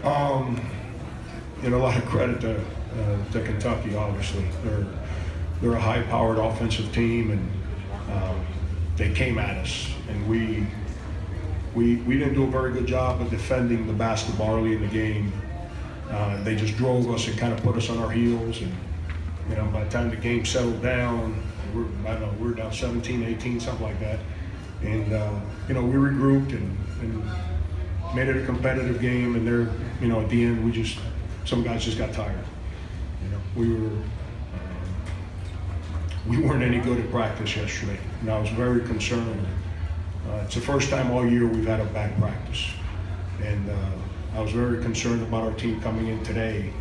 A lot of credit to Kentucky. Obviously, they're a high-powered offensive team, and they came at us, and we didn't do a very good job of defending the basketball early in the game. They just drove us and kind of put us on our heels, and by the time the game settled down, we were down 17, 18, something like that, and we regrouped and made it a competitive game, and at the end some guys just got tired. We weren't any good at practice yesterday, and I was very concerned. It's the first time all year we've had a bad practice, and I was very concerned about our team coming in today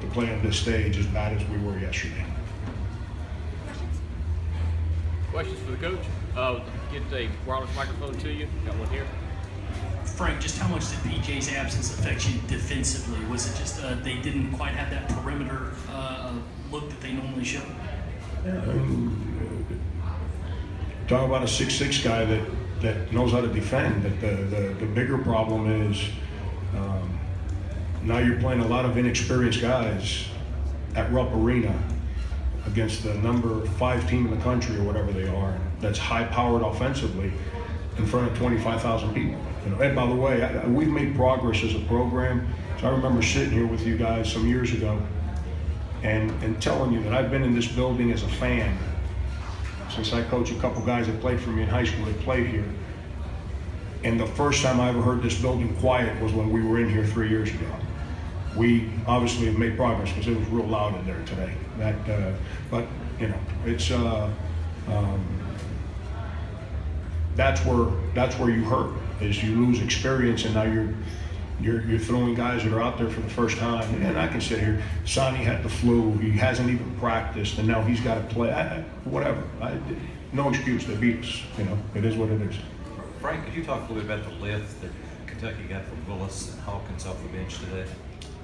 to play on this stage as bad as we were yesterday. Questions for the coach? Get a wireless microphone to you. Got one here. Frank, just how much did PJ's absence affect you defensively? Was it just they didn't quite have that perimeter look that they normally show? Talk about a 6'6" guy that knows how to defend. The bigger problem is now you're playing a lot of inexperienced guys at Rupp Arena against the number 5 team in the country or whatever they are, that's high-powered offensively in front of 25,000 people. And by the way, we've made progress as a program. So I remember sitting here with you guys some years ago and telling you that I've been in this building as a fan since I coached a couple guys that played for me in high school that played here. And the first time I ever heard this building quiet was when we were in here 3 years ago. We obviously have made progress because it was real loud in there today. But it's that's where you hurt, is you lose experience, and now you're throwing guys that are out there for the first time. And I can sit here, Sonny had the flu, he hasn't even practiced, and now he's got to play. Whatever, no excuse. They beat us. It is what it is. Frank, could you talk a little bit about the lift that Kentucky got from Willis and Hawkins off the bench today?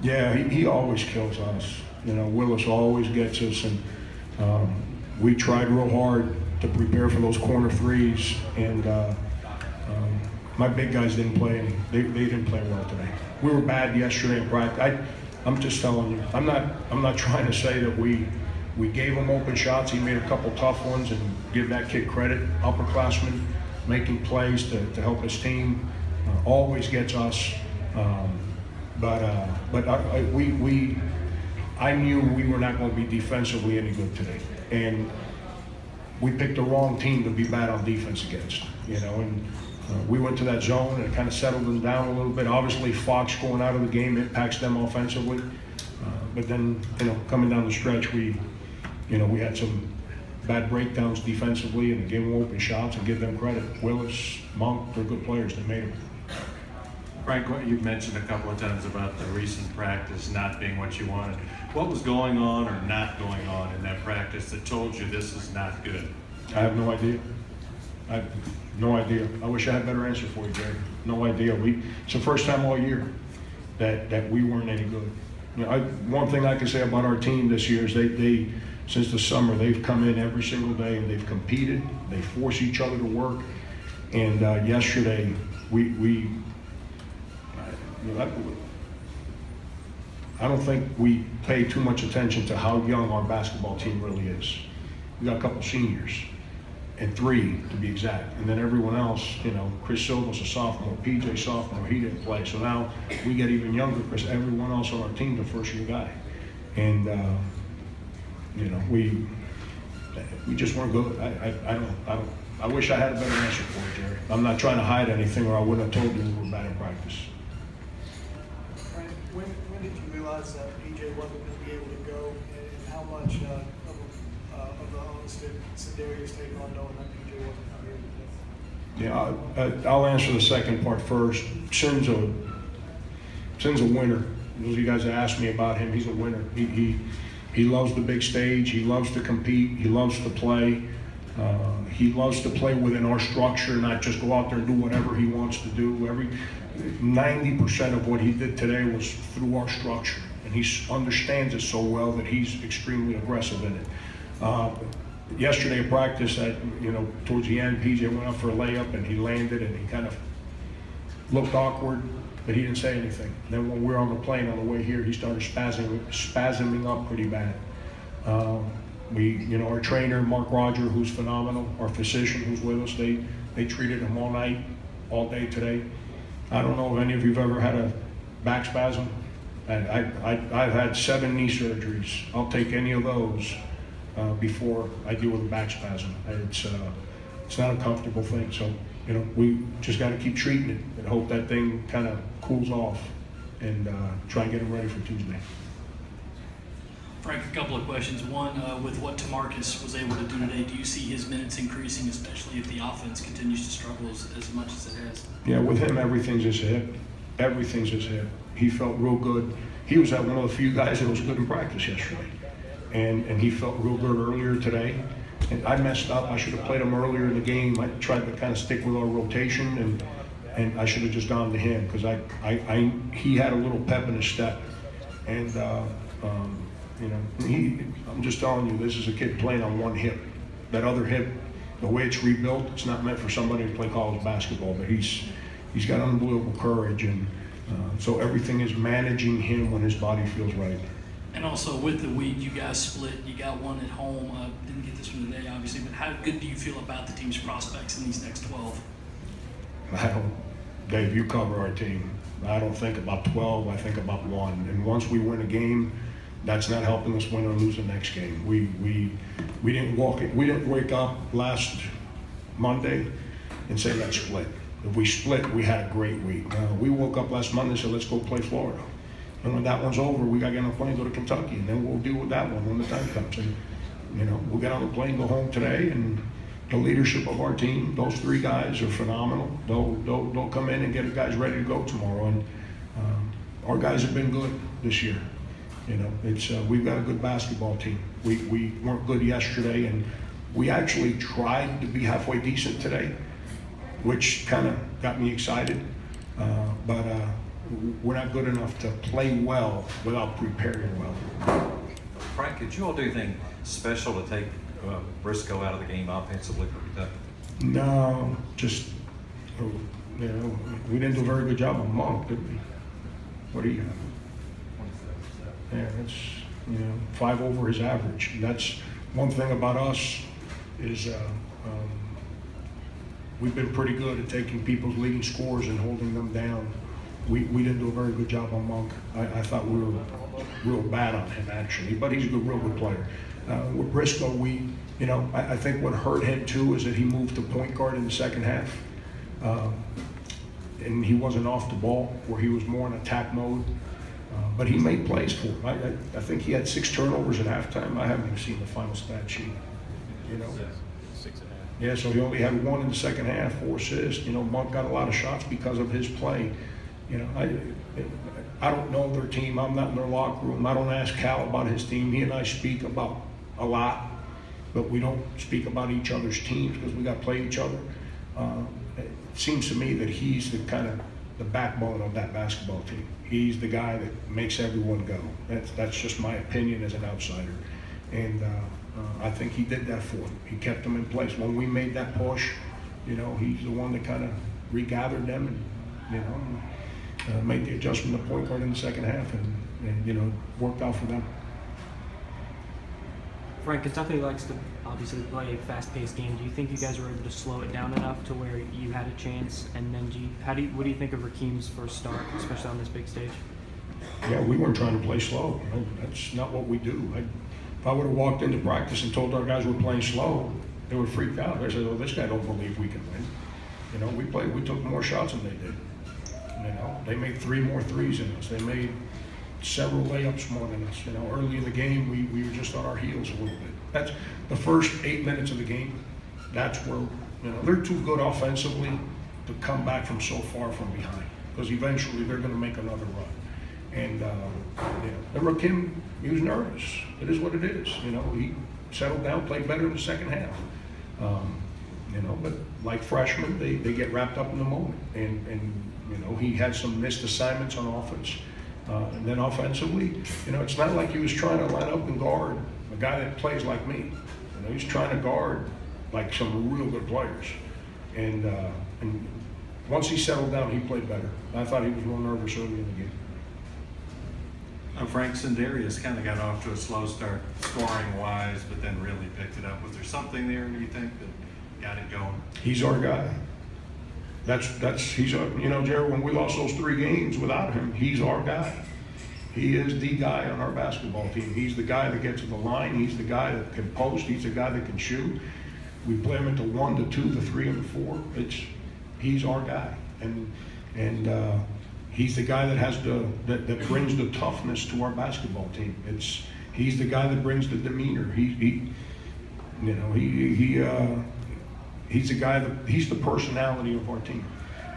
Yeah, he always kills us. Willis always gets us, and we tried real hard to prepare for those corner threes, and my big guys didn't play any. They didn't play well today. We were bad yesterday in practice. I'm just telling you. I'm not trying to say that we gave him open shots. He made a couple tough ones, and give that kid credit. Upperclassman, making plays to help his team, always gets us. I knew we were not going to be defensively any good today, and we picked the wrong team to be bad on defense against. And we went to that zone and it kind of settled them down a little bit. Obviously, Fox going out of the game impacts them offensively, but then coming down the stretch, we had some bad breakdowns defensively, and gave them open shots, and give them credit. Willis, Monk, they're good players. They made them. Frank, you've mentioned a couple of times about the recent practice not being what you wanted. What was going on or not going on in that practice that told you this is not good? I have no idea. I have no idea. I wish I had a better answer for you, Jerry. No idea. It's the first time all year that we weren't any good. One thing I can say about our team this year is they since the summer, they've come in every single day and they've competed. They force each other to work. And yesterday, I don't think we pay too much attention to how young our basketball team really is. We got a couple seniors, and 3 to be exact. And then everyone else, Chris Silva's a sophomore, PJ sophomore, he didn't play. So now we get even younger because everyone else on our team's a first-year guy. And we just weren't good. I wish I had a better answer for you, Jerry. I'm not trying to hide anything, or I wouldn't have told you we were bad in practice. Frank, when did you realize that PJ wasn't going to be able to go, and how much of the onus did Sendarius take on knowing that PJ wasn't going to be able to go? Yeah, I'll answer the second part first. Sin's a winner. Those of you guys that asked me about him, he's a winner. He loves the big stage. He loves to compete. He loves to play. He loves to play within our structure, not just go out there and do whatever he wants to do. 90% of what he did today was through our structure, and he understands it so well that he's extremely aggressive in it. Yesterday at practice, towards the end, PJ went up for a layup and he landed, and he kind of looked awkward. but he didn't say anything. Then when we were on the plane on the way here, he started spasming up pretty bad. Our trainer, Mark Roger, who's phenomenal, our physician who's with us, they treated him all night, all day today. I don't know if any of you've ever had a back spasm. I've had 7 knee surgeries. I'll take any of those before I deal with a back spasm. It's not a comfortable thing. So, we just got to keep treating it and hope that thing kind of cools off and try and get him ready for Tuesday. Frank, a couple of questions. One, with what TaMarcus was able to do today, do you see his minutes increasing, especially if the offense continues to struggle as much as it has? Yeah, with him, everything's his hip. Everything's his hip. He felt real good. He was one of the few guys that was good in practice yesterday. And he felt real good earlier today. And I messed up. I should have played him earlier in the game. I tried to kind of stick with our rotation, and I should have just gone to him because he had a little pep in his step. And, I'm just telling you, this is a kid playing on one hip. That other hip, the way it's rebuilt, it's not meant for somebody to play college basketball, but he's got unbelievable courage, and so everything is managing him when his body feels right. And also with the week, you guys split. You got one at home. Didn't get this one today, obviously, but how good do you feel about the team's prospects in these next 12? Dave, you cover our team. I don't think about 12, I think about 1. And once we win a game, that's not helping us win or lose the next game. We didn't wake up last Monday and say, let's split. If we split, we had a great week. We woke up last Monday and said, let's go play Florida. And when that one's over, we got to get on a plane and go to Kentucky, and then we'll deal with that one when the time comes. And, we'll get on the plane, go home today, and the leadership of our team, those 3 guys are phenomenal. They'll come in and get guys ready to go tomorrow. And our guys have been good this year. We've got a good basketball team. We weren't good yesterday, and we actually tried to be halfway decent today, which kind of got me excited. But we're not good enough to play well without preparing well. Frank, did you all do anything special to take Briscoe out of the game offensively for Kentucky? No, just, we didn't do a very good job on Monk, did we? What do you have? Yeah, that's 5 over his average. And that's one thing about us is we've been pretty good at taking people's leading scores and holding them down. We didn't do a very good job on Monk. I thought we were real bad on him actually, but he's a real good player. With Briscoe, I think what hurt him too is that he moved to point guard in the second half, and he wasn't off the ball where he was more in attack mode. But he made plays for him. I think he had 6 turnovers at halftime. I haven't even seen the final stat sheet. 6.5. Yeah, so he only had 1 in the second half, 4 assists. Monk got a lot of shots because of his play. I don't know their team. I'm not in their locker room. I don't ask Cal about his team. He and I speak about a lot, but we don't speak about each other's teams because we got to play each other. It seems to me that he's the kind of the backbone of that basketball team. He's the guy that makes everyone go. That's just my opinion as an outsider. And I think he did that for them. He kept them in place. When we made that push, he's the one that kind of regathered them and, made the adjustment to point guard in the second half and worked out for them. Frank, Kentucky likes to obviously play a fast-paced game. Do you think you guys were able to slow it down enough to where you had a chance? And then what do you think of Rakeem's first start, especially on this big stage? Yeah, we weren't trying to play slow. That's not what we do. If I would have walked into practice and told our guys we're playing slow, they would freak out. They said, "Oh, this guy don't believe we can win." We took more shots than they did. They made 3 more threes than us. They made several layups more than us. Early in the game, we were just on our heels a little bit. That's the first 8 minutes of the game. That's where, they're too good offensively to come back from so far from behind, because eventually they're going to make another run. And, Rakeem, he was nervous. It is what it is. He settled down, played better in the second half. But like freshmen, they get wrapped up in the moment. And he had some missed assignments on offense. And then offensively, it's not like he was trying to line up and guard a guy that plays like me. He's trying to guard like some real good players. And once he settled down, he played better. I thought he was real nervous early in the game. Frank Sindarius kind of got off to a slow start scoring-wise, but then really picked it up. Was there something there, do you think, that got it going? He's our guy. He's our, you know, Jared, when we lost those 3 games without him, he's our guy. He is the guy on our basketball team. He's the guy that gets to the line. He's the guy that can post. He's the guy that can shoot. We play him at the 1, the 2, the 3, and the 4. He's our guy, and he's the guy that has that brings the toughness to our basketball team. He's the guy that brings the demeanor. He's the guy he's the personality of our team,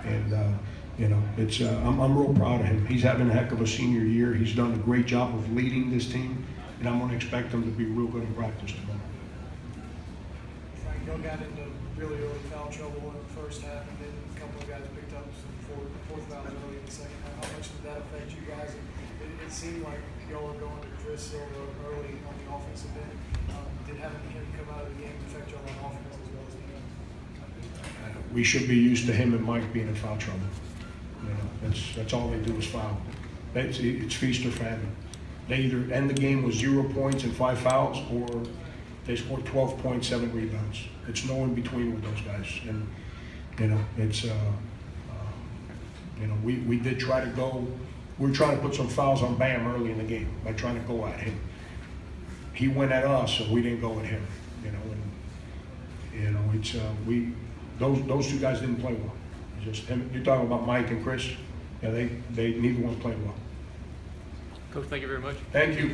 and I'm real proud of him. He's having a heck of a senior year. He's done a great job of leading this team, and I'm going to expect him to be real good in practice tomorrow. Frank, y'all got into really early foul trouble in the first half, and then a couple of guys picked up some fourth fouls early in the second half. How much did that affect you guys? It seemed like y'all were going to Chris Silva early on the offensive end. Did having him come out of the game affect y'all on offense as well as defense? We should be used to him and Mike being in foul trouble. You know, that's all they do is foul. It's feast or famine. They either end the game with 0 points and 5 fouls, or they score 12 points, 7 rebounds. It's no in between with those guys. And you know, it's we did try to go. We were trying to put some fouls on Bam early in the game by trying to go at him. He went at us, and we didn't go at him. You know, and you know, it's those 2 guys didn't play well. It's just him. You're talking about Mike and Chris. Yeah, they neither one played well. Coach, thank you very much. Thank you.